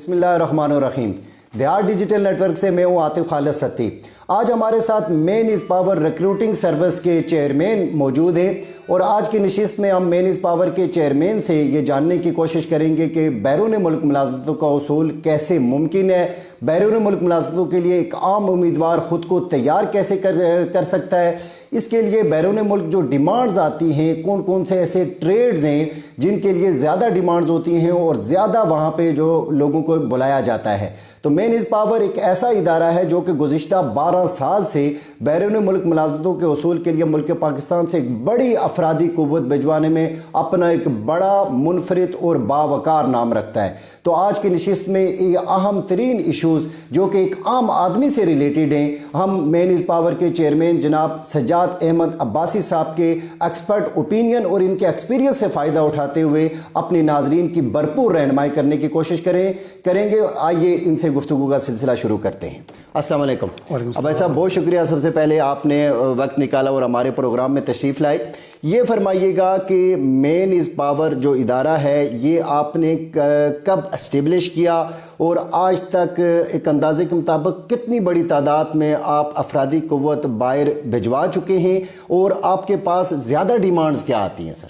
بسم اللہ الرحمن الرحیم۔ دیار ڈیجیٹل نیٹ ورک سے میں ہوں عاطف خالد ستی۔ آج ہمارے ساتھ مین از پاور ریکروٹنگ سروس کے چیئرمین موجود ہیں، اور آج کی نشست میں ہم مین از پاور کے چیئرمین سے یہ جاننے کی کوشش کریں گے کہ بیرون ملک ملازمتوں کا حصول کیسے ممکن ہے، بیرون ملک ملازمتوں کے لیے ایک عام امیدوار خود کو تیار کیسے کر سکتا ہے، اس کے لیے بیرون ملک جو ڈیمانڈز آتی ہیں، کون کون سے ایسے ٹریڈز ہیں جن کے لیے زیادہ ڈیمانڈز ہوتی ہیں اور زیادہ وہاں پہ جو لوگوں کو بلایا جاتا ہے۔ تو مین از پاور ایک ایسا ادارہ ہے جو کہ گزشتہ 12 سال سے بیرون ملک ملازمتوں کے حصول کے لیے ملک پاکستان سے ایک بڑی افرادی قوت بھجوانے میں اپنا ایک بڑا منفرد اور باوقار نام رکھتا ہے۔ تو آج کی نشست میں یہ اہم ترین ایشوز جو کہ ایک عام آدمی سے ریلیٹڈ ہیں، ہم مین از پاور کے چیئرمین جناب سجاد احمد عباسی صاحب کے ایکسپرٹ اوپینین اور ان کے ایکسپیرینس سے فائدہ اٹھاتے ہوئے اپنی ناظرین کی بھرپور رہنمائی کرنے کی کوشش کریں گے۔ آئیے ان سے گفتگو کا سلسلہ شروع کرتے ہیں۔ السلام علیکم عباسی صاحب، بہت شکریہ سب سے پہلے آپ نے وقت نکالا اور ہمارے پروگرام میں تشریف لائے۔ یہ فرمائیے گا کہ مین از پاور جو ادارہ ہے یہ آپ نے کب اسٹیبلش کیا، اور آج تک ایک اندازے کے مطابق کتنی بڑی تعداد میں آپ افرادی قوت باہر بھجوا چکے ہیں، اور آپ کے پاس زیادہ ڈیمانڈز کیا آتی ہیں؟ سر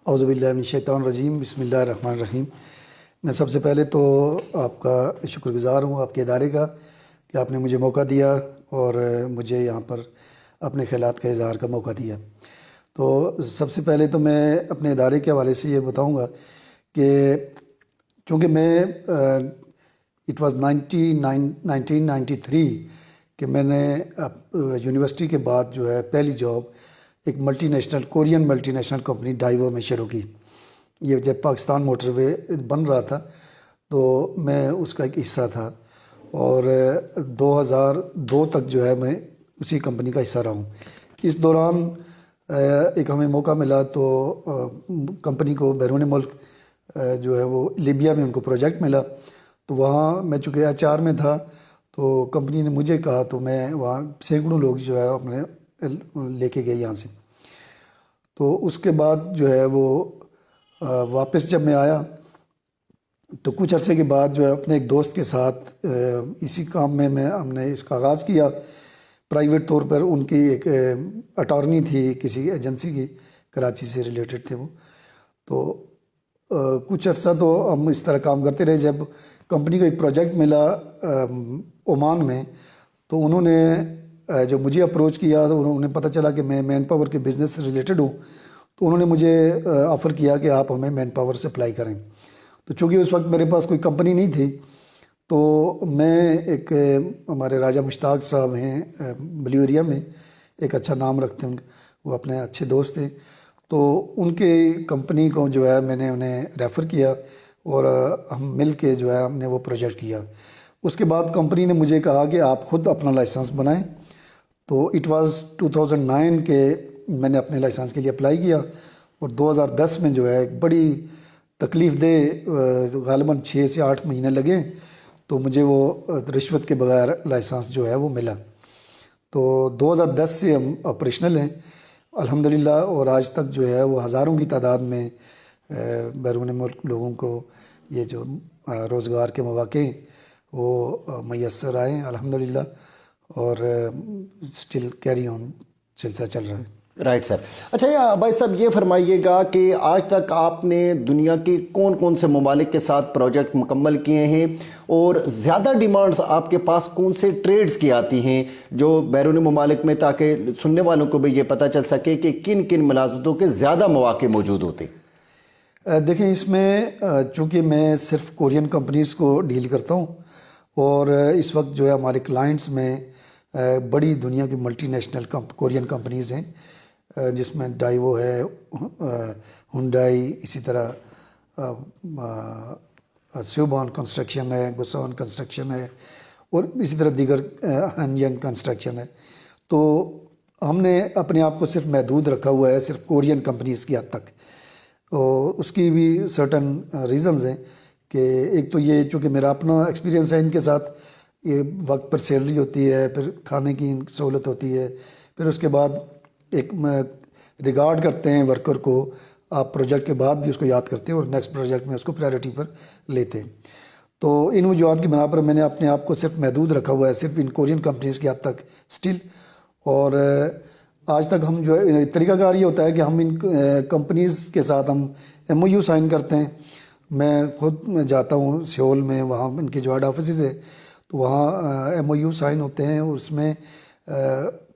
اعوذ باللہ من الشیطان الرجیم، بسم اللہ الرحمن الرحیم۔ میں سب سے پہلے تو آپ کا شکر گزار ہوں، آپ کے ادارے کا، کہ آپ نے مجھے موقع دیا اور مجھے یہاں پر اپنے خیالات کا اظہار کا موقع دیا۔ تو سب سے پہلے تو میں اپنے ادارے کے حوالے سے یہ بتاؤں گا کہ چونکہ میں اٹ واز 1993 کہ میں نے یونیورسٹی کے بعد جو ہے پہلی جاب ایک multinational Korean multinational company Daewoo میں شروع کی۔ یہ جب پاکستان موٹر وے بن رہا تھا تو میں اس کا ایک حصہ تھا، اور 2002 تک جو ہے میں اسی کمپنی کا حصہ رہا ہوں۔ اس دوران ایک ہمیں موقع ملا تو کمپنی کو بیرون ملک جو ہے وہ لیبیا میں ان کو پروجیکٹ ملا، تو وہاں میں چونکہ HR میں تھا تو کمپنی نے مجھے کہا، تو میں وہاں سینکڑوں لوگ جو ہے اپنے لے کے گئے یہاں سے۔ تو اس کے بعد جو ہے وہ واپس جب میں آیا تو کچھ عرصے کے بعد جو ہے اپنے ایک دوست کے ساتھ اسی کام میں ہم نے اس کا آغاز کیا پرائیویٹ طور پر۔ ان کی ایک اٹارنی تھی کسی ایجنسی کی، کراچی سے ریلیٹڈ تھے وہ، تو کچھ عرصہ تو ہم اس طرح کام کرتے رہے۔ جب کمپنی کو ایک پروجیکٹ ملا عمان میں، تو انہوں نے جو مجھے اپروچ کیا، تو انہیں پتہ چلا کہ میں مین پاور کے بزنس سے ریلیٹڈ ہوں، تو انہوں نے مجھے آفر کیا کہ آپ ہمیں مین پاور سپلائی کریں۔ تو چونکہ اس وقت میرے پاس کوئی کمپنی نہیں تھی، تو میں ایک ہمارے راجہ مشتاق صاحب ہیں بلیو ایریا میں، ایک اچھا نام رکھتے ہیں، وہ اپنے اچھے دوست ہیں، تو ان کے کمپنی کو جو ہے میں نے انہیں ریفر کیا، اور ہم مل کے جو ہے ہم نے وہ پروجیکٹ کیا۔ اس کے بعد کمپنی نے مجھے کہا کہ آپ خود اپنا لائسنس بنائیں، تو اٹ واز 2009 کے میں نے اپنے لائسنس کے لیے اپلائی کیا، اور 2010 میں جو ہے ایک بڑی تکلیف دہ غالباً 6 سے 8 مہینے لگے، تو مجھے وہ رشوت کے بغیر لائسنس جو ہے وہ ملا۔ تو 2010 سے ہم آپریشنل ہیں الحمدللہ، اور آج تک جو ہے وہ ہزاروں کی تعداد میں بیرون ملک لوگوں کو یہ جو روزگار کے مواقع ہیں وہ میسر آئے ہیں الحمدللہ، اور اسٹل کیری آن سلسلہ چل رہا ہے۔ Right sir. اچھا بھائی صاحب، یہ فرمائیے گا کہ آج تک آپ نے دنیا کے کون کون سے ممالک کے ساتھ پروجیکٹ مکمل کیے ہیں، اور زیادہ ڈیمانڈز آپ کے پاس کون سے ٹریڈز کی آتی ہیں جو بیرون ممالک میں، تاکہ سننے والوں کو بھی یہ پتہ چل سکے کہ کن کن ملازمتوں کے زیادہ مواقع موجود ہوتے؟ دیکھیں، اس میں چونکہ میں صرف کورین کمپنیز کو ڈیل کرتا ہوں، اور اس وقت جو ہے ہمارے کلائنٹس میں بڑی دنیا کی ملٹی نیشنل کورین کمپنیز ہیں، جس میں ڈائیو ہے، ہنڈائی، اسی طرح سیوبان کنسٹرکشن ہے، گسان کنسٹرکشن ہے، اور اسی طرح دیگر ہنجنگ کنسٹرکشن ہے۔ تو ہم نے اپنے آپ کو صرف محدود رکھا ہوا ہے صرف کورین کمپنیز کی حد تک، اور اس کی بھی سرٹن ریزنز ہیں کہ ایک تو یہ چونکہ میرا اپنا ایکسپیرینس ہے ان کے ساتھ، یہ وقت پر سیلری ہوتی ہے، پھر کھانے کی سہولت ہوتی ہے، پھر اس کے بعد ایک ریگارڈ کرتے ہیں ورکر کو، آپ پروجیکٹ کے بعد بھی اس کو یاد کرتے ہیں اور نیکسٹ پروجیکٹ میں اس کو پرائرٹی پر لیتے ہیں۔ تو ان وجوہات کی بنا پر میں نے اپنے آپ کو صرف محدود رکھا ہوا ہے صرف ان کورین کمپنیز کی حد تک اسٹل. اور آج تک ہم جو ہے طریقہ کار یہ ہوتا ہے کہ ہم ان کمپنیز کے ساتھ ہم MOU سائن کرتے ہیں. میں خود جاتا ہوں سیول میں, وہاں ان کے جو ہیڈ آفیسز ہے تو وہاں MOU سائن ہوتے ہیں, اور اس میں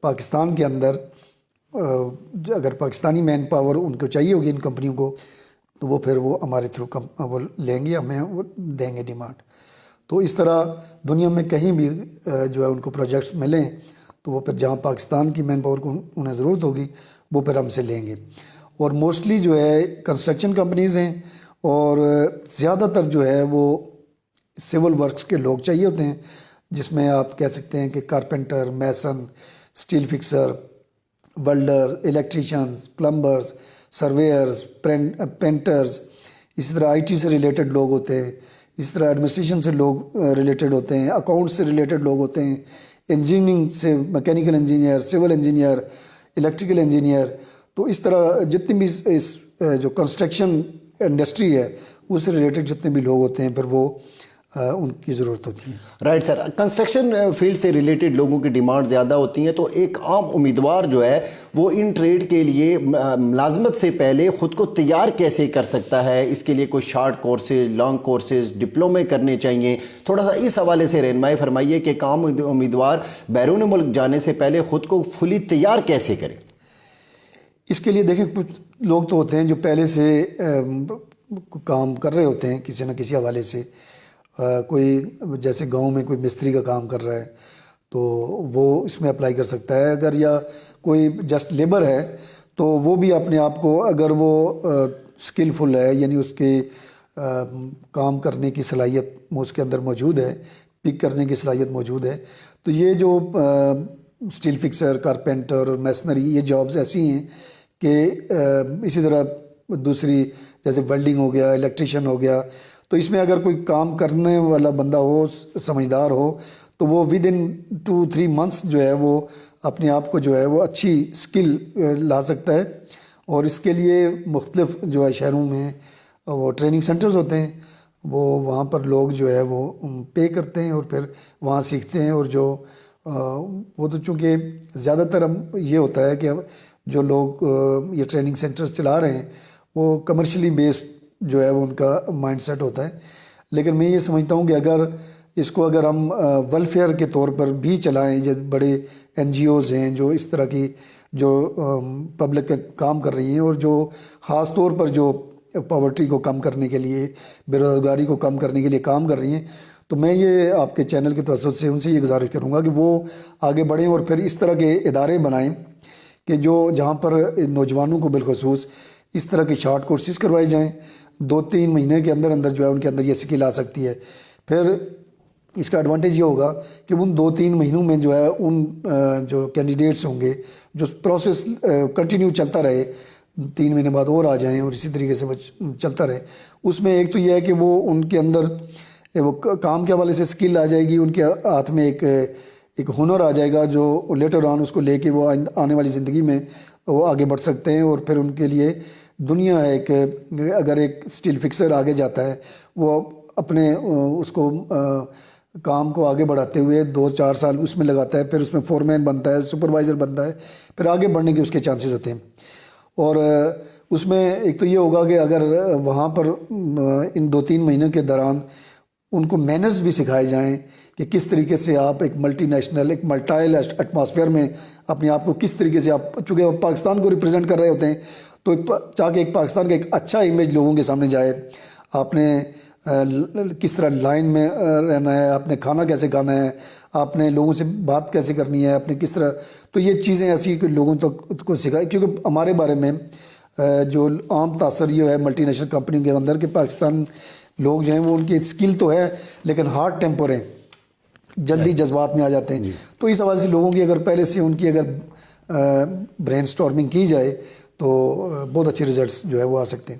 پاکستان کے اندر اگر پاکستانی مین پاور ان کو چاہیے ہوگی ان کمپنیوں کو تو وہ پھر وہ ہمارے تھرو وہ لیں گے, ہمیں وہ دیں گے ڈیمانڈ. تو اس طرح دنیا میں کہیں بھی جو ہے ان کو پروجیکٹس ملیں تو وہ پھر جہاں پاکستان کی مین پاور کو انہیں ضرورت ہوگی وہ پھر ہم سے لیں گے. اور موسٹلی جو ہے کنسٹرکشن کمپنیز ہیں, اور زیادہ تر جو ہے وہ سول ورکس کے لوگ چاہیے ہوتے ہیں, جس میں آپ کہہ سکتے ہیں کہ carpenter, mason, steel fixer, welder, electricians, plumbers, surveyors, painters, اسی طرح IT سے ریلیٹڈ لوگ ہوتے ہیں, اسی طرح ایڈمنسٹریشن سے لوگ ریلیٹڈ ہوتے ہیں, اکاؤنٹس سے ریلیٹڈ لوگ ہوتے ہیں, انجینئرنگ سے mechanical engineer, civil engineer, electrical engineer. تو اس طرح جتنی بھی اس جو کنسٹرکشن انڈسٹری ہے اس سے ریلیٹڈ جتنے بھی لوگ ہوتے ہیں پھر وہ ان کی ضرورت ہوتی ہے. رائٹ سر, کنسٹرکشن فیلڈ سے ریلیٹڈ لوگوں کی ڈیمانڈ زیادہ ہوتی ہیں, تو ایک عام امیدوار جو ہے وہ ان ٹریڈ کے لیے ملازمت سے پہلے خود کو تیار کیسے کر سکتا ہے؟ اس کے لیے کوئی شارٹ کورسز, لانگ کورسز, ڈپلومے کرنے چاہیے؟ تھوڑا سا اس حوالے سے رہنمائی فرمائیے کہ ایک عام امیدوار بیرون ملک جانے سے پہلے خود کو فلی تیار کیسے کرے. اس کے لیے دیکھیں کچھ لوگ تو ہوتے ہیں جو پہلے سے کام کر رہے ہوتے ہیں کسی نہ کسی حوالے سے. کوئی جیسے گاؤں میں کوئی مستری کا کام کر رہا ہے تو وہ اس میں اپلائی کر سکتا ہے. اگر یا کوئی جسٹ لیبر ہے تو وہ بھی اپنے آپ کو, اگر وہ اسکلفل ہے یعنی اس کے کام کرنے کی صلاحیت اس کے اندر موجود ہے, پک کرنے کی صلاحیت موجود ہے, تو یہ جو اسٹیل فکسر, کارپینٹر اور میسنری یہ جابز ایسی ہیں کہ اسی طرح دوسری جیسے ویلڈنگ ہو گیا, الیکٹریشین ہو گیا, تو اس میں اگر کوئی کام کرنے والا بندہ ہو, سمجھدار ہو, تو وہ ود ان 2-3 منتھس جو ہے وہ اپنے آپ کو جو ہے وہ اچھی اسکل لا سکتا ہے. اور اس کے لیے مختلف جو ہے شہروں میں وہ ٹریننگ سینٹرز ہوتے ہیں, وہ وہاں پر لوگ جو ہے وہ پے کرتے ہیں اور پھر وہاں سیکھتے ہیں. اور جو وہ تو چونکہ زیادہ تر یہ ہوتا ہے کہ جو لوگ یہ ٹریننگ سینٹرز چلا رہے ہیں وہ کمرشلی بیسڈ جو ہے وہ ان کا مائنڈ سیٹ ہوتا ہے. لیکن میں یہ سمجھتا ہوں کہ اگر ہم ویلفیئر کے طور پر بھی چلائیں, جو بڑے NGOs ہیں جو اس طرح کی جو پبلک کام کر رہی ہیں اور جو خاص طور پر جو پاورٹی کو کم کرنے کے لیے, بے روزگاری کو کم کرنے کے لیے کام کر رہی ہیں, تو میں یہ آپ کے چینل کے توسط سے ان سے یہ گزارش کروں گا کہ وہ آگے بڑھیں اور پھر اس طرح کے ادارے بنائیں کہ جہاں پر نوجوانوں کو بالخصوص اس طرح کے شارٹ کورسز کروائے جائیں. 2-3 مہینے کے اندر جو ہے ان کے اندر یہ سکل آ سکتی ہے. پھر اس کا ایڈوانٹیج یہ ہوگا کہ ان 2-3 مہینوں میں جو ہے ان جو کینڈیڈیٹس ہوں گے, جو پروسیس کنٹینیو چلتا رہے, 3 مہینے بعد اور آ جائیں اور اسی طریقے سے وہ چلتا رہے. اس میں ایک تو یہ ہے کہ وہ ان کے اندر وہ کام کے حوالے سے سکل آ جائے گی, ان کے ہاتھ میں ایک ہنر آ جائے گا جو لیٹر آن اس کو لے کے وہ آنے والی زندگی میں وہ آگے بڑھ سکتے ہیں. اور پھر ان کے لیے دنیا ہے کہ اگر ایک اسٹیل فکسر آگے جاتا ہے وہ اپنے اس کو کام کو آگے بڑھاتے ہوئے 2-4 سال اس میں لگاتا ہے, پھر اس میں فورمین بنتا ہے, سپروائزر بنتا ہے, پھر آگے بڑھنے کے اس کے چانسز ہوتے ہیں. اور اس میں ایک تو یہ ہوگا کہ اگر وہاں پر ان 2-3 مہینوں کے دوران ان کو مینرز بھی سکھائے جائیں کہ کس طریقے سے آپ ایک ملٹی نیشنل, ایک ملٹائل ایٹماسفیئر میں اپنے آپ کو کس طریقے سے آپ, چونکہ آپ پاکستان کو ریپرزینٹ کر رہے ہوتے ہیں تو تاکہ ایک پاکستان کا ایک اچھا امیج لوگوں کے سامنے جائے, آپ نے کس طرح لائن میں رہنا ہے, آپ نے کھانا کیسے کھانا ہے, آپ نے لوگوں سے بات کیسے کرنی ہے, آپ نے کس طرح, تو یہ چیزیں ایسی کہ لوگوں تک کو سکھائے. کیونکہ ہمارے بارے میں جو عام تاثر یہ ہے ملٹی نیشنل کمپنی کے اندر کہ پاکستان لوگ جو ہیں وہ ان کی اسکل تو ہے لیکن ہارڈ ٹیمپر ہیں, جلدی جذبات میں آ جاتے ہیں. تو اس حوالے سے لوگوں کی اگر پہلے سے ان کی اگر برین اسٹارمنگ کی جائے تو بہت اچھے ریزلٹس جو ہے وہ آ سکتے ہیں.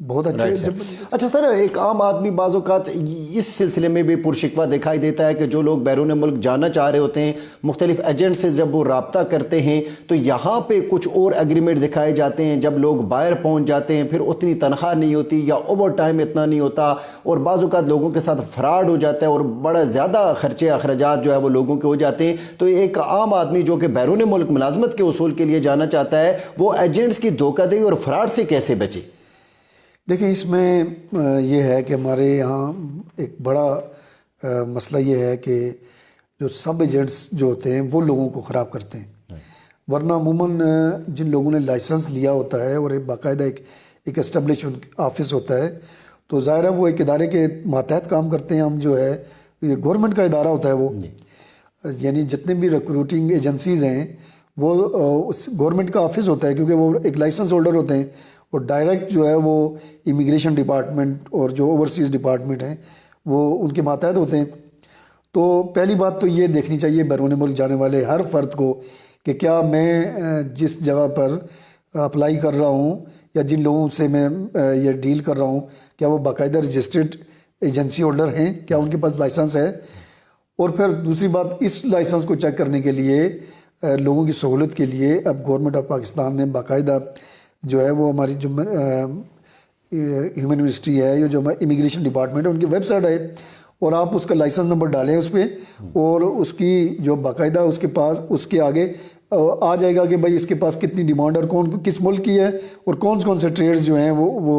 بہت اچھے اچھا سر، ایک عام آدمی بعض اوقات اس سلسلے میں بھی پرشکوہ دکھائی دیتا ہے کہ جو لوگ بیرون ملک جانا چاہ رہے ہوتے ہیں، مختلف ایجنٹ سے جب وہ رابطہ کرتے ہیں تو یہاں پہ کچھ اور ایگریمنٹ دکھائے جاتے ہیں، جب لوگ باہر پہنچ جاتے ہیں پھر اتنی تنخواہ نہیں ہوتی یا اوور ٹائم اتنا نہیں ہوتا، اور بعض اوقات لوگوں کے ساتھ فراڈ ہو جاتا ہے اور بڑا زیادہ خرچے اخراجات جو ہے وہ لوگوں کے ہو جاتے ہیں۔ تو ایک عام آدمی جو کہ بیرون ملک ملازمت کے اصول کے لیے جانا چاہتا ہے، وہ ایجنٹس کی دھوکہ دہی اور فراڈ سے کیسے بچے؟ دیکھیں، اس میں یہ ہے کہ ہمارے یہاں ایک بڑا مسئلہ یہ ہے کہ جو سب ایجنٹس جو ہوتے ہیں وہ لوگوں کو خراب کرتے ہیں، ورنہ عموماً جن لوگوں نے لائسنس لیا ہوتا ہے اور ایک باقاعدہ ایک اسٹیبلش آفس ہوتا ہے، تو ظاہر ہے وہ ایک ادارے کے ماتحت کام کرتے ہیں۔ ہم جو ہے یہ گورنمنٹ کا ادارہ ہوتا ہے، وہ یعنی جتنے بھی ریکروٹنگ ایجنسیز ہیں وہ گورنمنٹ کا آفس ہوتا ہے، کیونکہ وہ ایک لائسنس ہولڈر ہوتے ہیں، اور ڈائریکٹ جو ہے وہ امیگریشن ڈپارٹمنٹ اور جو اوورسیز ڈپارٹمنٹ ہیں وہ ان کے ماتحت ہوتے ہیں۔ تو پہلی بات تو یہ دیکھنی چاہیے بیرون ملک جانے والے ہر فرد کو کہ کیا میں جس جگہ پر اپلائی کر رہا ہوں یا جن لوگوں سے میں یہ ڈیل کر رہا ہوں، کیا وہ باقاعدہ رجسٹرڈ ایجنسی ہولڈر ہیں، کیا ان کے پاس لائسنس ہے۔ اور پھر دوسری بات، اس لائسنس کو چیک کرنے کے لیے لوگوں کی سہولت کے لیے اب گورنمنٹ آف پاکستان نے باقاعدہ جو ہے وہ ہماری جو ہیومن منسٹری ہے، یہ جو امیگریشن ڈپارٹمنٹ ہے، ان کی ویب سائٹ ہے، اور آپ اس کا لائسنس نمبر ڈالیں اس پہ، اور اس کی جو باقاعدہ اس کے پاس اس کے آگے آ جائے گا کہ بھائی اس کے پاس کتنی ڈیمانڈ اور کون کس ملک کی ہے اور کون سے ٹریڈز جو ہیں وہ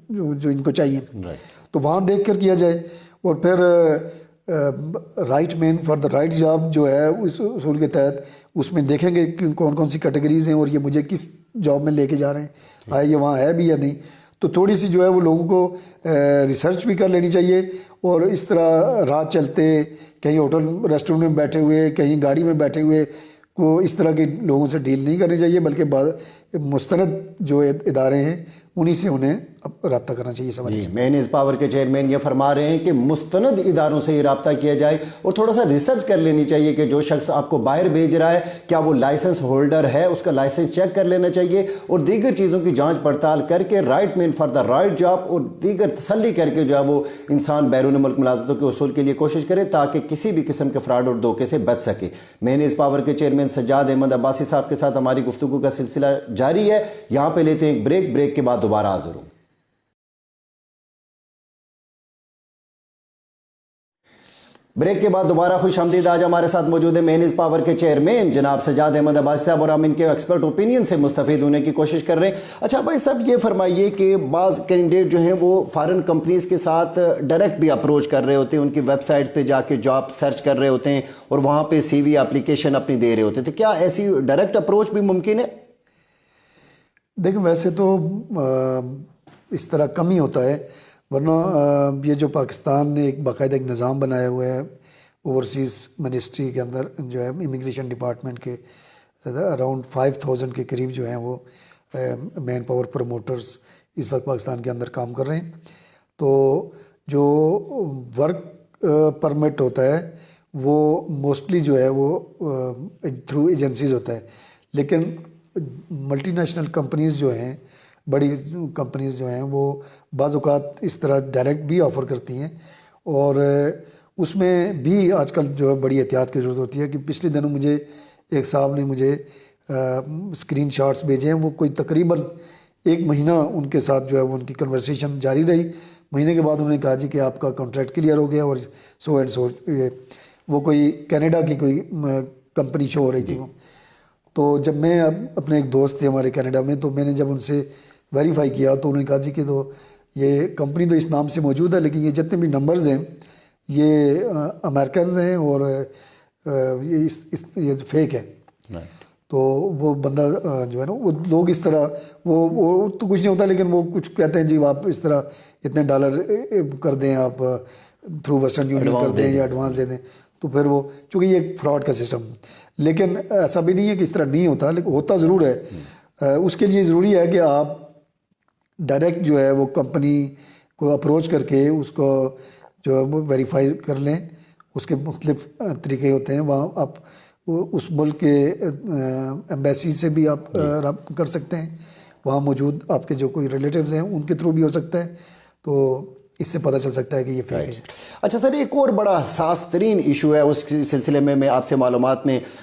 جو ان کو چاہیے، تو وہاں دیکھ کر کیا جائے۔ اور پھر right man for the right job جو ہے اس اصول کے تحت اس میں دیکھیں گے کہ کون سی کیٹیگریز ہیں اور یہ مجھے کس جاب میں لے کے جا رہے ہیں، آئے یہ وہاں ہے بھی یا نہیں۔ تو تھوڑی سی جو ہے وہ لوگوں کو ریسرچ بھی کر لینی چاہیے، اور اس طرح رات چلتے کہیں ہوٹل ریسٹورنٹ میں بیٹھے ہوئے، کہیں گاڑی میں بیٹھے ہوئے کو اس طرح کے لوگوں سے ڈیل نہیں کرنی چاہیے، بلکہ مستند جو ادارے ہیں انہی سے انہیں رابطہ کرنا چاہیے۔ سمجھ مین از پاور کے چیئرمین یہ فرما رہے ہیں کہ مستند اداروں سے ہی رابطہ کیا جائے، اور تھوڑا سا ریسرچ کر لینی چاہیے کہ جو شخص آپ کو باہر بھیج رہا ہے کیا وہ لائسنس ہولڈر ہے، اس کا لائسنس چیک کر لینا چاہیے، اور دیگر چیزوں کی جانچ پڑتال کر کے right man for the right job اور دیگر تسلی کر کے جو ہے وہ انسان بیرون ملک ملازمتوں کے اصول کے لیے کوشش کرے تاکہ کسی بھی قسم کے فراڈ اور دھوکے سے بچ سکے۔ مین از پاور کے چیئرمین سجاد احمد عباسی صاحب کے ساتھ ہماری گفتگو کا سلسلہ جاری ہے، یہاں پہ لیتے ہیں ایک بریک کے بعد دوبارہ حاضر ہوں۔ بریک کے بعد دوبارہ خوش آمدید۔ آج ہمارے ساتھ موجود ہے مین از پاور کے چیئرمین جناب سجاد احمد عباسی صاحب، اور ہم ان کے ایکسپرٹ اوپینین سے مستفید ہونے کی کوشش کر رہے ہیں۔ اچھا بھائی صاحب، یہ فرمائیے کہ بعض کینڈیڈیٹ جو ہیں وہ فارن کمپنیز کے ساتھ ڈائریکٹ بھی اپروچ کر رہے ہوتے ہیں، ان کی ویب سائٹس پہ جا کے جاب سرچ کر رہے ہوتے ہیں اور وہاں پہ سی وی اپلیکیشن اپنی دے رہے ہوتے ہیں، تو کیا ایسی ڈائریکٹ اپروچ بھی ممکن ہے؟ دیکھیں، ویسے تو اس طرح کم ہی ہوتا ہے، ورنہ یہ جو پاکستان نے ایک باقاعدہ ایک نظام بنایا ہوا ہے اوورسیز منسٹری کے اندر، جو ہے امیگریشن ڈپارٹمنٹ کے اراؤنڈ 5000 کے قریب جو ہیں وہ مین پاور پروموٹرز اس وقت پاکستان کے اندر کام کر رہے ہیں۔ تو جو ورک پرمٹ ہوتا ہے وہ موسٹلی جو ہے وہ تھرو ایجنسیز ہوتا ہے، لیکن ملٹی نیشنل کمپنیز جو ہیں، بڑی کمپنیز جو ہیں، وہ بعض اوقات اس طرح ڈائریکٹ بھی آفر کرتی ہیں، اور اس میں بھی آج کل جو ہے بڑی احتیاط کی ضرورت ہوتی ہے۔ کہ پچھلے دنوں مجھے ایک صاحب نے مجھے اسکرین شاٹس بھیجے ہیں، وہ کوئی تقریباً 1 مہینہ ان کے ساتھ جو ہے وہ ان کی کنورسیشن جاری رہی۔ مہینے کے بعد انہوں نے کہا جی کہ آپ کا کانٹریکٹ کلیئر ہو گیا، اور سو اینڈ سو، وہ کوئی کینیڈا کی کوئی کمپنی شو ہو رہی تھی وہ۔ تو جب میں اپنے ایک دوست تھے ہمارے کینیڈا میں، تو میں نے جب ان سے ویریفائی کیا تو انہوں نے کہا جی کہ تو یہ کمپنی تو اس نام سے موجود ہے، لیکن یہ جتنے بھی نمبرز ہیں یہ امریکنز ہیں، اور یہ فیک ہے۔ تو وہ بندہ جو ہے نا، وہ لوگ اس طرح وہ تو کچھ نہیں ہوتا، لیکن وہ کچھ کہتے ہیں جی آپ اس طرح اتنے ڈالر کر دیں، آپ تھرو ویسٹرن یونین کر دیں یا ایڈوانس دے دیں، تو پھر وہ چونکہ یہ ایک فراڈ کا سسٹم، لیکن ایسا بھی نہیں ہے کہ اس طرح نہیں ہوتا، لیکن ہوتا ضرور ہے۔ اس کے لیے ضروری ہے کہ آپ ڈائریکٹ جو ہے وہ کمپنی کو اپروچ کر کے اس کو جو ہے وہ ویریفائی کر لیں۔ اس کے مختلف طریقے ہوتے ہیں، وہاں آپ اس ملک کے ایمبیسی سے بھی آپ رابطہ کر سکتے ہیں، وہاں موجود آپ کے جو کوئی ریلیٹیوز ہیں ان کے تھرو بھی ہو سکتا ہے، تو اس سے پتہ چل سکتا ہے کہ یہ فیک ہے۔ اچھا سر، ایک اور بڑا حساس ترین ایشو ہے، اس سلسلے میں آپ سے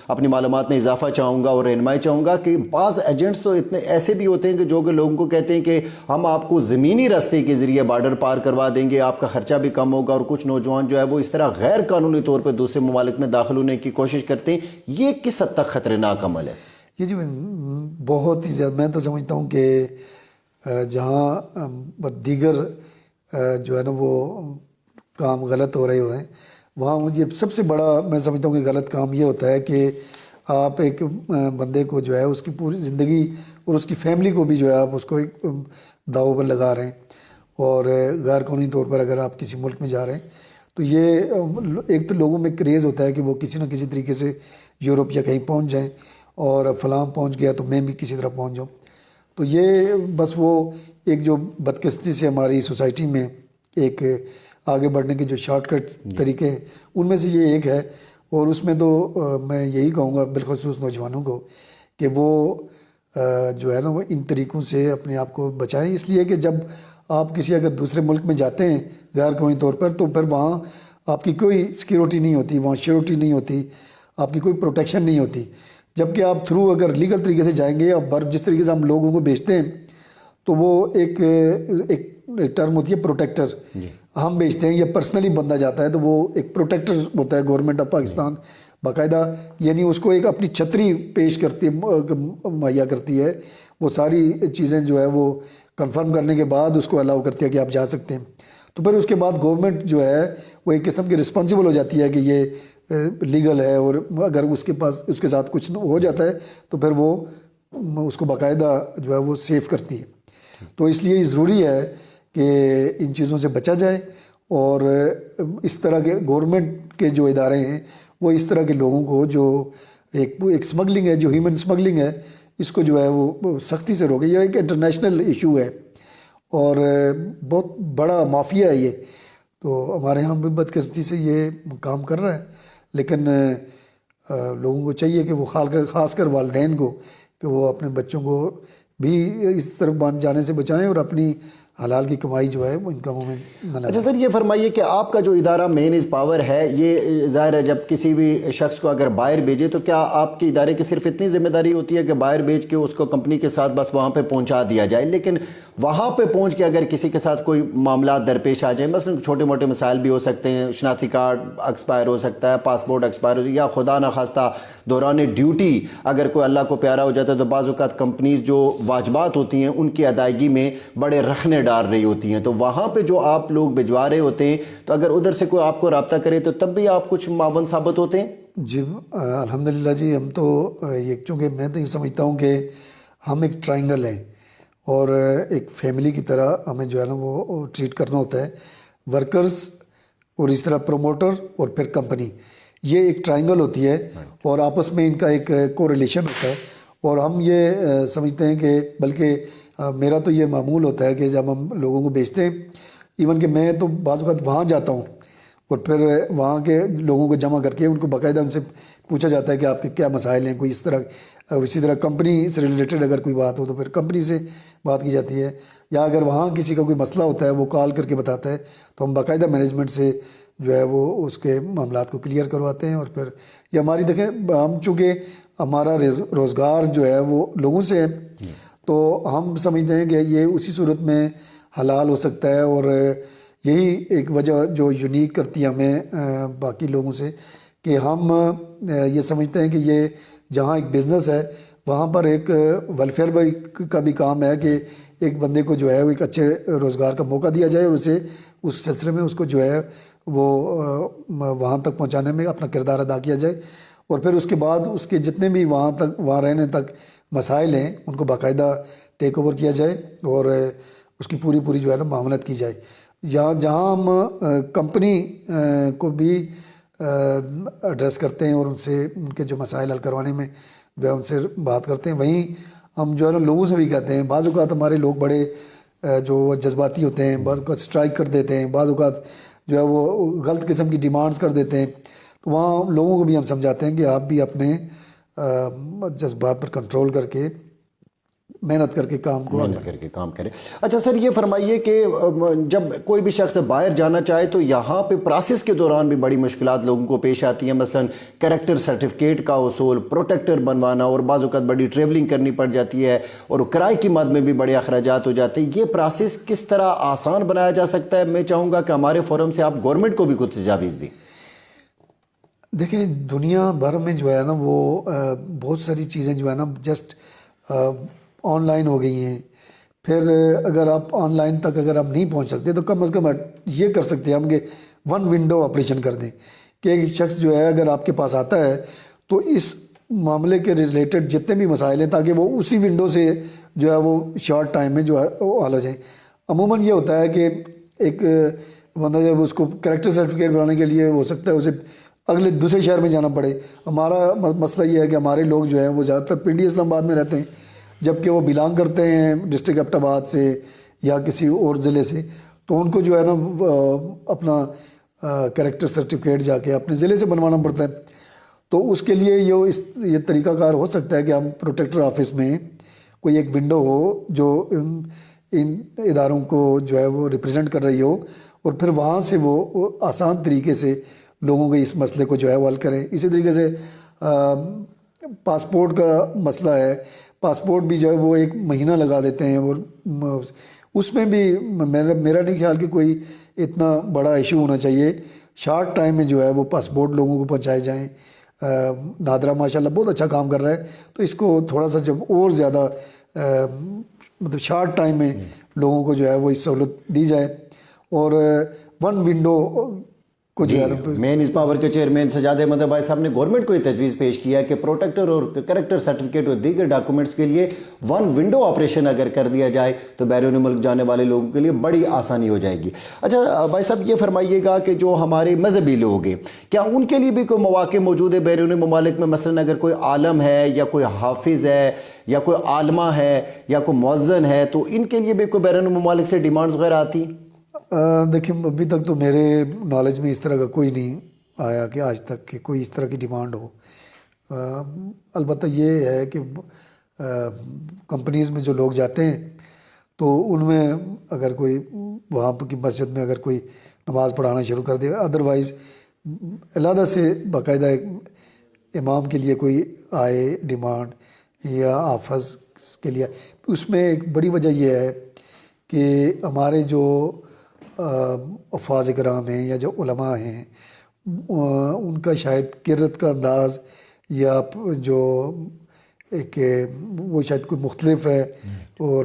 اپنی معلومات میں اضافہ چاہوں گا اور رہنمائی چاہوں گا کہ بعض ایجنٹس تو اتنے ایسے بھی ہوتے ہیں کہ جو کہ لوگوں کو کہتے ہیں کہ ہم آپ کو زمینی راستے کے ذریعے بارڈر پار کروا دیں گے، آپ کا خرچہ بھی کم ہوگا، اور کچھ نوجوان جو ہے وہ اس طرح غیر قانونی طور پہ دوسرے ممالک میں داخل ہونے کی کوشش کرتے ہیں۔ یہ کس حد تک خطرناک عمل ہے؟ یہ جی بہت ہی زیادہ، میں تو سمجھتا ہوں کہ جہاں دیگر جو ہے نا وہ کام غلط ہو رہے ہیں، وہاں مجھے سب سے بڑا میں سمجھتا ہوں کہ غلط کام یہ ہوتا ہے کہ آپ ایک بندے کو جو ہے اس کی پوری زندگی اور اس کی فیملی کو بھی جو ہے آپ اس کو ایک داؤ پر لگا رہے ہیں، اور غیر قانونی طور پر اگر آپ کسی ملک میں جا رہے ہیں تو یہ ایک تو لوگوں میں کریز ہوتا ہے کہ وہ کسی نہ کسی طریقے سے یورپ یا کہیں پہنچ جائیں، اور فلاں پہنچ گیا تو میں بھی کسی طرح پہنچ جاؤں۔ تو یہ بس وہ ایک جو بدقسمتی سے ہماری سوسائٹی میں ایک آگے بڑھنے کے جو شارٹ کٹ طریقے ہیں ان میں سے یہ ایک ہے، اور اس میں تو میں یہی کہوں گا بالخصوص نوجوانوں کو کہ وہ جو ہے نا وہ ان طریقوں سے اپنے آپ کو بچائیں، اس لیے کہ جب آپ کسی اگر دوسرے ملک میں جاتے ہیں غیر قانونی طور پر تو پھر وہاں آپ کی کوئی سیکیورٹی نہیں ہوتی، وہاں شیورٹی نہیں ہوتی، آپ کی کوئی پروٹیکشن نہیں ہوتی، جبکہ آپ تھرو اگر لیگل طریقے سے جائیں گے، اب جس طریقے سے ہم لوگوں کو بیچتے ہیں تو وہ ایک ٹرم ہوتی ہے پروٹیکٹر، ہم بیچتے ہیں یا پرسنلی بندہ جاتا ہے تو وہ ایک پروٹیکٹر ہوتا ہے گورنمنٹ آف پاکستان باقاعدہ، یعنی اس کو ایک اپنی چھتری پیش کرتی ہے، مہیا کرتی ہے، وہ ساری چیزیں جو ہے وہ کنفرم کرنے کے بعد اس کو الاؤ کرتی ہے کہ آپ جا سکتے ہیں۔ تو پھر اس کے بعد گورنمنٹ جو ہے وہ ایک قسم کی رسپانسبل ہو جاتی ہے کہ یہ لیگل ہے، اور اگر اس کے ساتھ کچھ ہو جاتا ہے تو پھر وہ اس کو باقاعدہ جو ہے وہ سیف کرتی ہے۔ تو اس لیے ضروری ہے کہ ان چیزوں سے بچا جائے، اور اس طرح کے گورنمنٹ کے جو ادارے ہیں وہ اس طرح کے لوگوں کو جو ایک سمگلنگ ہے، جو ہیومن سمگلنگ ہے، اس کو جو ہے وہ سختی سے روکے۔ یہ ایک انٹرنیشنل ایشو ہے اور بہت بڑا مافیا ہے یہ، تو ہمارے یہاں بھی بدقسمتی سے یہ کام کر رہا ہے، لیکن لوگوں کو چاہیے کہ وہ خاص کر والدین کو کہ وہ اپنے بچوں کو بھی اس طرف جانے سے بچائیں اور اپنی حلال کی کمائی جو ہے وہ ان کاموں میں نہ لگائیں۔ اچھا سر، یہ فرمائیے کہ آپ کا جو ادارہ مین از پاور ہے، یہ ظاہر ہے جب کسی بھی شخص کو اگر باہر بھیجے تو کیا آپ کے ادارے کی صرف اتنی ذمہ داری ہوتی ہے کہ باہر بھیج کے اس کو کمپنی کے ساتھ بس وہاں پہ پہنچا دیا جائے، لیکن وہاں پہ پہنچ کے اگر کسی کے ساتھ کوئی معاملات درپیش آ جائیں، مثلا چھوٹے موٹے مسائل بھی ہو سکتے ہیں، شناختی کارڈ ایکسپائر ہو سکتا ہے، پاسپورٹ ایکسپائر ہو، یا خدا نخواستہ دوران ڈیوٹی اگر کوئی اللہ کو پیارا ہو جاتا ہے تو بعض اوقات کمپنیز جو واجبات ہوتی ہیں ان کی ادائیگی میں بڑے رخنے ڈال رہی ہوتی ہیں، تو وہاں پہ جو آپ لوگ بھجوا رہے ہوتے ہیں تو اگر ادھر سے کوئی آپ کو رابطہ کرے تو تب بھی آپ کچھ معاون ثابت ہوتے ہیں؟ جی الحمدللہ جی، ہم تو یہ چونکہ میں تو یہ سمجھتا ہوں کہ ہم ایک ٹرائنگل ہیں اور ایک فیملی کی طرح ہمیں جو ہے نا وہ ٹریٹ کرنا ہوتا ہے، ورکرز اور اس طرح پروموٹر اور پھر کمپنی، یہ ایک ٹرائنگل ہوتی ہے اور آپس میں ان کا ایک کوریلیشن ہوتا ہے، اور ہم یہ سمجھتے ہیں کہ بلکہ میرا تو یہ معمول ہوتا ہے کہ جب ہم لوگوں کو بیچتے ہیں، ایون کہ میں تو بعض اوقات وہاں جاتا ہوں اور پھر وہاں کے لوگوں کو جمع کر کے ان کو باقاعدہ ان سے پوچھا جاتا ہے کہ آپ کے کیا مسائل ہیں، کوئی اس طرح اسی طرح کمپنی سے ریلیٹڈ اگر کوئی بات ہو تو پھر کمپنی سے بات کی جاتی ہے، یا اگر وہاں کسی کا کوئی مسئلہ ہوتا ہے وہ کال کر کے بتاتا ہے تو ہم باقاعدہ مینجمنٹ سے جو ہے وہ اس کے معاملات کو کلیئر کرواتے ہیں، اور پھر یہ ہماری دیکھیں ہم چونکہ ہمارا روزگار جو ہے وہ لوگوں سے ہے تو ہم سمجھتے ہیں کہ یہ اسی صورت میں حلال ہو سکتا ہے، اور یہی ایک وجہ جو یونیک کرتی ہے ہمیں باقی لوگوں سے کہ ہم یہ سمجھتے ہیں کہ یہ جہاں ایک بزنس ہے وہاں پر ایک ویلفیئر کا بھی کام ہے کہ ایک بندے کو جو ہے وہ ایک اچھے روزگار کا موقع دیا جائے اور اسے اس سلسلے میں اس کو جو ہے وہ وہاں تک پہنچانے میں اپنا کردار ادا کیا جائے، اور پھر اس کے بعد اس کے جتنے بھی وہاں رہنے تک مسائل ہیں ان کو باقاعدہ ٹیک اوور کیا جائے اور اس کی پوری جو ہے نا معاونت کی جائے۔ جہاں ہم کمپنی کو بھی ایڈریس کرتے ہیں اور ان سے ان کے جو مسائل حل کروانے میں جو ہے ان سے بات کرتے ہیں، وہیں ہم جو ہے نا لوگوں سے بھی کہتے ہیں۔ بعض اوقات ہمارے لوگ بڑے جو جذباتی ہوتے ہیں، بعض اوقات اسٹرائک کر دیتے ہیں، بعض اوقات جو ہے وہ غلط قسم کی ڈیمانڈز کر دیتے ہیں، تو وہاں لوگوں کو بھی ہم سمجھاتے ہیں کہ آپ بھی اپنے جذبات پر کنٹرول کر کے محنت کر کے کام کو محنت کر کے کام کرے. اچھا سر یہ فرمائیے کہ جب کوئی بھی شخص باہر جانا چاہے تو یہاں پہ پروسیس کے دوران بھی بڑی مشکلات لوگوں کو پیش آتی ہیں, مثلا کریکٹر سرٹیفکیٹ کا حصول, پروٹیکٹر بنوانا, اور بعض اوقات بڑی ٹریولنگ کرنی پڑ جاتی ہے اور کرائے کی مد میں بھی بڑے اخراجات ہو جاتے ہیں. یہ پروسیس کس طرح آسان بنایا جا سکتا ہے؟ میں چاہوں گا کہ ہمارے فورم سے آپ گورنمنٹ کو بھی کچھ تجاویز دیں. دیکھیں دنیا بھر میں جو ہے نا وہ بہت ساری چیزیں جو ہے نا جسٹ آن لائن ہو گئی ہیں. پھر اگر آپ آن لائن تک اگر آپ نہیں پہنچ سکتے تو کم از کم یہ کر سکتے ہیں ہم کہ ون ونڈو آپریشن کر دیں کہ ایک شخص جو ہے اگر آپ کے پاس آتا ہے تو اس معاملے کے ریلیٹڈ جتنے بھی مسائل ہیں تاکہ وہ اسی ونڈو سے جو ہے وہ شارٹ ٹائم میں جو ہے وہ حل ہو جائیں. عموماً یہ ہوتا ہے کہ ایک بندہ جب اس کو کریکٹر سرٹیفکیٹ بنانے کے لیے ہو سکتا ہے اسے اگلے دوسرے شہر میں جانا پڑے. ہمارا مسئلہ یہ ہے کہ ہمارے لوگ جو ہیں وہ زیادہ تر پنڈی اسلام آباد میں رہتے ہیں, جبکہ وہ بلانگ کرتے ہیں ڈسٹرکٹ ایبٹ آباد سے یا کسی اور ضلع سے, تو ان کو جو ہے نا اپنا کریکٹر سرٹیفکیٹ جا کے اپنے ضلع سے بنوانا پڑتا ہے. تو اس کے لیے یہ طریقہ کار ہو سکتا ہے کہ ہم پروٹیکٹر آفس میں کوئی ایک ونڈو ہو جو ان اداروں کو جو ہے وہ ریپرزینٹ کر رہی ہو, اور پھر وہاں سے وہ آسان طریقے سے لوگوں کے اس مسئلے کو جو ہے وہ حل کریں. اسی طریقے سے پاسپورٹ کا مسئلہ ہے, پاسپورٹ بھی جو ہے وہ 1 مہینہ لگا دیتے ہیں, اور اس میں بھی میرا نہیں خیال کہ کوئی اتنا بڑا ایشو ہونا چاہیے. شارٹ ٹائم میں جو ہے وہ پاسپورٹ لوگوں کو پہنچائے جائیں. نادرا ماشاءاللہ بہت اچھا کام کر رہا ہے, تو اس کو تھوڑا سا جب اور زیادہ مطلب شارٹ ٹائم میں لوگوں کو جو ہے وہ اس سہولت دی جائے, اور ون ونڈو کو جو ہے مین اس پاور کے چیئرمین سجاد احمد بھائی صاحب نے گورنمنٹ کو یہ تجویز پیش کیا ہے کہ پروٹیکٹر اور کریکٹر سرٹیفکیٹ اور دیگر ڈاکومنٹس کے لیے ون ونڈو آپریشن اگر کر دیا جائے تو بیرون ملک جانے والے لوگوں کے لیے بڑی آسانی ہو جائے گی. اچھا بھائی صاحب یہ فرمائیے گا کہ جو ہمارے مذہبی لوگ ہیں کیا ان کے لیے بھی کوئی مواقع موجود ہے بیرون ممالک میں؟ مثلا اگر کوئی عالم ہے یا کوئی حافظ ہے یا کوئی عالمہ ہے یا کوئی مؤذن ہے تو ان کے لیے بھی کوئی بیرون ممالک سے ڈیمانڈز وغیرہ آتی ہیں؟ دیکھیں ابھی تک تو میرے نالج میں اس طرح کا کوئی نہیں آیا کہ آج تک کہ کوئی اس طرح کی ڈیمانڈ ہو. البتہ یہ ہے کہ کمپنیز میں جو لوگ جاتے ہیں تو ان میں اگر کوئی وہاں کی مسجد میں اگر کوئی نماز پڑھانا شروع کر دے, ادروائز علیحدہ سے باقاعدہ ایک امام کے لیے کوئی آئے ڈیمانڈ یا حافظ کے لیے, اس میں ایک بڑی وجہ یہ ہے کہ ہمارے جو حفاظ کرام ہیں یا جو علماء ہیں ان کا شاید قرت کا انداز یا جو ایک وہ شاید کوئی مختلف ہے, اور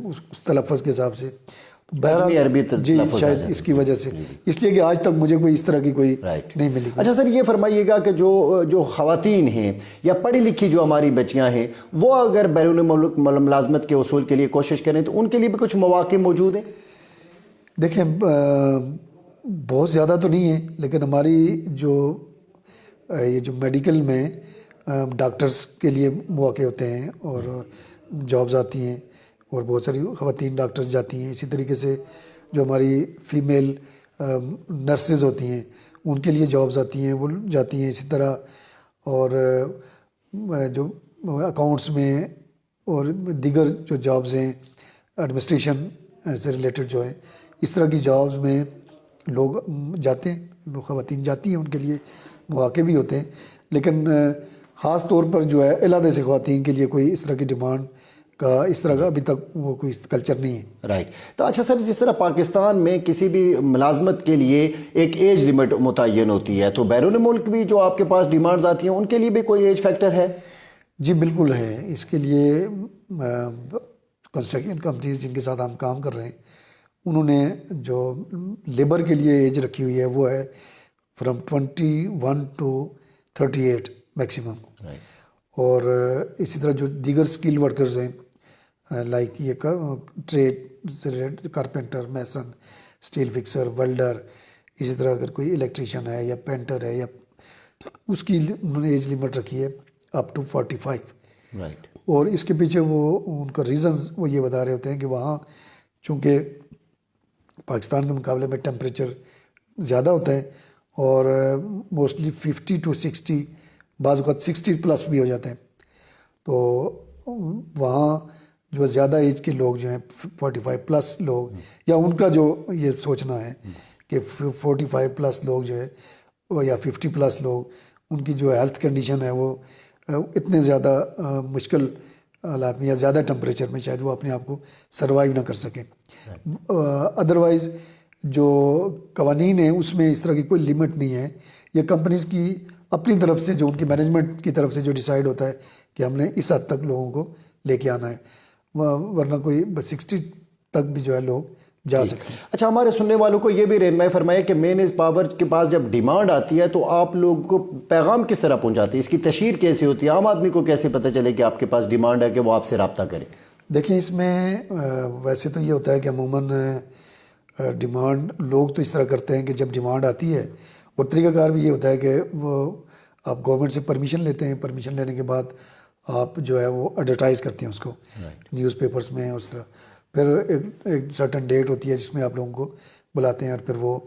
اس تلفظ کے حساب سے عربی جی شاید اس کی وجہ سے, اس لیے کہ آج تک مجھے کوئی اس طرح کی کوئی نہیں ملی. اچھا سر یہ فرمائیے گا کہ جو خواتین ہیں یا پڑھی لکھی جو ہماری بچیاں ہیں وہ اگر بیرون ملک ملازمت کے حصول کے لیے کوشش کریں تو ان کے لیے بھی کچھ مواقع موجود ہیں؟ دیکھیں بہت زیادہ تو نہیں ہے, لیکن ہماری یہ جو میڈیکل میں ڈاکٹرز کے لیے مواقع ہوتے ہیں اور جابز آتی ہیں, اور بہت ساری خواتین ڈاکٹرز جاتی ہیں. اسی طریقے سے جو ہماری فیمیل نرسز ہوتی ہیں ان کے لیے جابز آتی ہیں, وہ جاتی ہیں. اسی طرح اور جو اکاؤنٹس میں اور دیگر جو جابز ہیں ایڈمنسٹریشن سے ریلیٹڈ جو ہے اس طرح کی جابز میں لوگ جاتے ہیں, لوگ خواتین جاتی ہیں, ان کے لیے مواقع بھی ہوتے ہیں. لیکن خاص طور پر جو ہے علیحدہ سے خواتین کے لیے کوئی اس طرح کی ڈیمانڈ کا اس طرح کا ابھی تک وہ کوئی کلچر نہیں ہے. رائٹ. تو اچھا سر جس طرح پاکستان میں کسی بھی ملازمت کے لیے ایک ایج لمٹ متعین ہوتی ہے تو بیرون ملک بھی جو آپ کے پاس ڈیمانڈز آتی ہیں ان کے لیے بھی کوئی ایج فیکٹر ہے؟ جی بالکل ہے. اس کے لیے کنسٹرکشن کمپنیز جن کے ساتھ ہم کام کر رہے ہیں انہوں نے جو لیبر کے لیے ایج رکھی ہوئی ہے وہ ہے فرام 21 to 38 میکسیمم. اور اسی طرح جو دیگر اسکل ورکرز ہیں لائک یہ trade carpenter, mason, steel fixer, welder, اسی طرح اگر کوئی الیکٹریشین ہے یا پینٹر ہے یا اس کی انہوں نے ایج لمٹ رکھی ہے اپ ٹو 45. رائٹ. اور اس کے پیچھے وہ ان کا ریزنز وہ یہ بتا رہے ہوتے ہیں کہ وہاں چونکہ پاکستان کے مقابلے میں ٹیمپریچر زیادہ ہوتا ہے اور موسٹلی 50 to 60 بعض اوقات 60 پلس بھی ہو جاتے ہیں, تو وہاں جو زیادہ ایج کے لوگ جو ہیں 45 پلس لوگ، یا ان کا جو یہ سوچنا ہے کہ 45 پلس لوگ جو ہے یا 50 پلس لوگ، ان کی جو ہیلتھ کنڈیشن ہے وہ اتنے زیادہ مشکل حالات میں یا زیادہ ٹمپریچر میں شاید وہ اپنے آپ کو سروائیو نہ کر سکیں. ادروائز جو قوانین ہیں اس میں اس طرح کی کوئی لمٹ نہیں ہے. یہ کمپنیز کی اپنی طرف سے، جو ان کی مینجمنٹ کی طرف سے جو ڈیسائیڈ ہوتا ہے کہ ہم نے اس حد تک لوگوں کو لے کے آنا ہے، ورنہ کوئی 60 تک بھی جو ہے لوگ جا سکتے ہیں. اچھا، ہمارے سننے والوں کو یہ بھی رہنمائی فرمائے کہ مین از پاور کے پاس جب ڈیمانڈ آتی ہے تو آپ لوگوں کو پیغام کس طرح پہنچاتی ہے؟ اس کی تشہیر کیسے ہوتی ہے؟ عام آدمی کو کیسے پتہ چلے کہ آپ کے پاس ڈیمانڈ ہے کہ وہ آپ سے رابطہ کرے؟ دیکھیں، اس میں ویسے تو یہ ہوتا ہے کہ عموماً ڈیمانڈ لوگ تو اس طرح کرتے ہیں کہ جب ڈیمانڈ آتی ہے، اور طریقہ کار بھی یہ ہوتا ہے کہ وہ آپ گورنمنٹ سے پرمیشن لیتے ہیں، پرمیشن لینے کے بعد آپ جو ہے وہ ایڈورٹائز کرتے ہیں اس کو نیوز پیپرز میں. اس طرح پھر ایک سرٹن ڈیٹ ہوتی ہے جس میں آپ لوگوں کو بلاتے ہیں، اور پھر وہ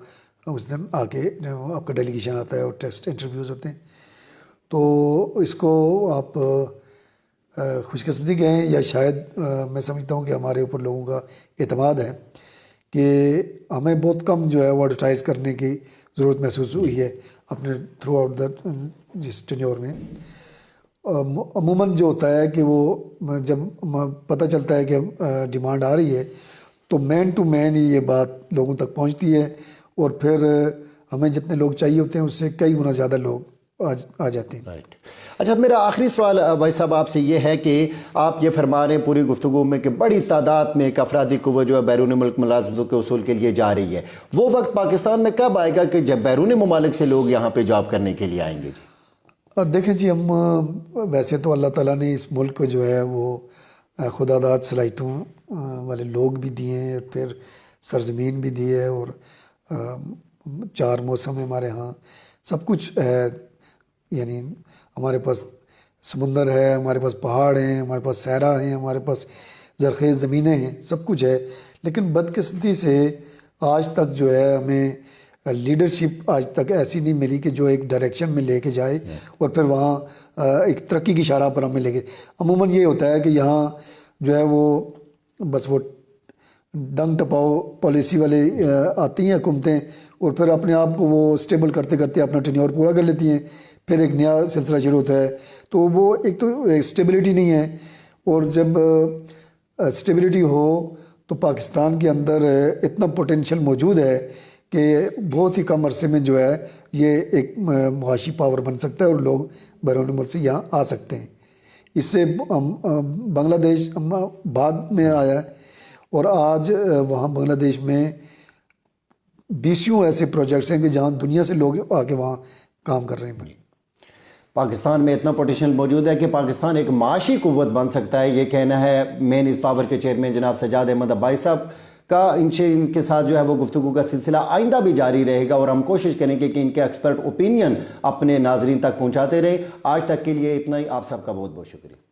اس دن آ کے آپ کا ڈیلیگیشن آتا ہے اور ٹیسٹ انٹرویوز ہوتے ہیں. تو اس کو آپ خوش قسمتی کہیں یا شاید میں سمجھتا ہوں کہ ہمارے اوپر لوگوں کا اعتماد ہے کہ ہمیں بہت کم جو ہے وہ ایڈورٹائز کرنے کی ضرورت محسوس ہوئی ہے اپنے تھرو آؤٹ دا جس ٹینیور میں. عموماً جو ہوتا ہے کہ وہ جب پتہ چلتا ہے کہ ڈیمانڈ آ رہی ہے تو مین ٹو مین ہی یہ بات لوگوں تک پہنچتی ہے، اور پھر ہمیں جتنے لوگ چاہیے ہوتے ہیں اس سے کئی گنا زیادہ لوگ آ جاتے ہیں. رائٹ. اچھا، میرا آخری سوال بھائی صاحب آپ سے یہ ہے کہ آپ یہ فرما رہے ہیں پوری گفتگو میں کہ بڑی تعداد میں ایک افرادی قوت جو ہے بیرون ملک ملازمتوں کے حصول کے لیے جا رہی ہے. وہ وقت پاکستان میں کب آئے گا کہ جب بیرون ممالک سے لوگ یہاں پہ جاب کرنے کے لیے آئیں گے؟ جی دیکھیں جی، ہم ویسے تو اللہ تعالیٰ نے اس ملک کو جو ہے وہ خدا داد صلاحیتوں والے لوگ بھی دیے ہیں، پھر سرزمین بھی دی ہے، اور 4 موسم ہمارے ہاں سب کچھ ہے. یعنی ہمارے پاس سمندر ہے، ہمارے پاس پہاڑ ہیں، ہمارے پاس صحرا ہیں، ہمارے پاس زرخیز زمینیں ہیں، سب کچھ ہے. لیکن بدقسمتی سے آج تک جو ہے ہمیں لیڈرشپ آج تک ایسی نہیں ملی کہ جو ایک ڈائریکشن میں لے کے جائے اور پھر وہاں ایک ترقی کی شرح پر ہمیں لے کے. عموماً یہ ہوتا ہے کہ یہاں جو ہے وہ بس وہ ڈنگ ٹپاؤ پالیسی والے آتی ہیں حکومتیں، اور پھر اپنے آپ کو وہ اسٹیبل کرتے کرتے اپنا ٹینیور پورا کر لیتی ہیں، پھر ایک نیا سلسلہ شروع ہوتا ہے. تو وہ ایک تو اسٹیبلٹی نہیں ہے، اور جب اسٹیبلٹی ہو تو پاکستان کے اندر اتنا پوٹینشیل موجود ہے کہ بہت ہی کم عرصے میں جو ہے یہ ایک معاشی پاور بن سکتا ہے اور لوگ بیرون ملک سے یہاں آ سکتے ہیں. اس سے بنگلہ دیش بعد میں آیا ہے، اور آج وہاں بنگلہ دیش میں 20 ایسے پروجیکٹس ہیں کہ جہاں دنیا سے لوگ آ کے وہاں کام کر رہے ہیں. پاکستان میں اتنا پوٹینشیل موجود ہے کہ پاکستان ایک معاشی قوت بن سکتا ہے، یہ کہنا ہے مین از پاور کے چیئرمین جناب سجاد احمد عباسی صاحب کا. ان کے ساتھ جو ہے وہ گفتگو کا سلسلہ آئندہ بھی جاری رہے گا، اور ہم کوشش کریں گے کہ ان کے ایکسپرٹ اوپینین اپنے ناظرین تک پہنچاتے رہیں. آج تک کے لیے اتنا ہی. آپ سب کا بہت بہت شکریہ.